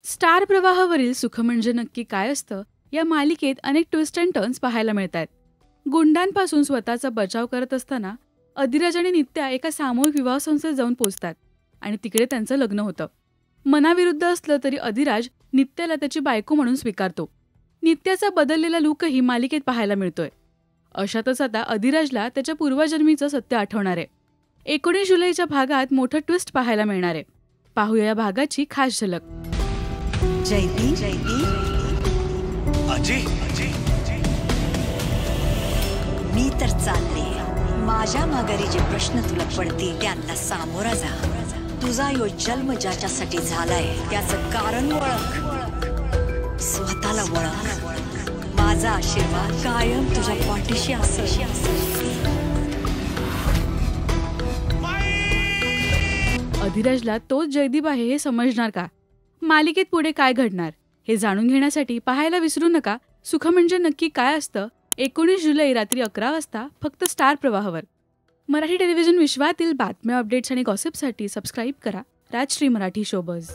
Star प्रवाहावरील सुख म्हणजे नक्की काय असतं या मालिकेत अनेक ट्विस्ट अँड टर्न्स पाहायला मिळतात. गुंडांपासून स्वतःचा बचाव करत असताना अधिराज आणि नित्या एका सामूहिक विवाह संस्थेत जाऊन पोचतात आणि तिकडे त्यांचं लग्न होतं. मनाविरुद्ध असलं तरी अधिराज नित्याला त्याची बायको म्हणून स्वीकारतो. नित्याचा बदललेला लूकही मालिकेत पाहायला मिळतोय. अशातच आता अधिराजला त्याच्या पूर्वजन्मीचं सत्य आठवणार आहे. 19 जुलैच्या भागात मोठं ट्विस्ट पाहायला मिळणार आहे. पाहूया या भागाची खास झलक. मी तर चालले. माझ्या माघारी जे प्रश्न तुला पडतील त्यांना सामोरा जा. तुझा यो जन्म ज्याच्यासाठी झालाय त्याचं कारण ओळख. स्वतःला ओळख. माझा आशीर्वाद कायम तुझ्या पाठीशी असेल. अधिराजला तोच जयदीप आहे हे समजणार का? मालिकेत पुढे काय घडणार हे जाणून घेण्यासाठी पाहायला विसरू नका सुख म्हणजे नक्की काय असतं. 19 जुलै रात्री 11 वाजता फक्त स्टार प्रवाहावर. मराठी टेलिव्हिजन विश्वातील बातम्या, अपडेट्स आणि गॉसिपसाठी सबस्क्राईब करा राजश्री मराठी शोबज.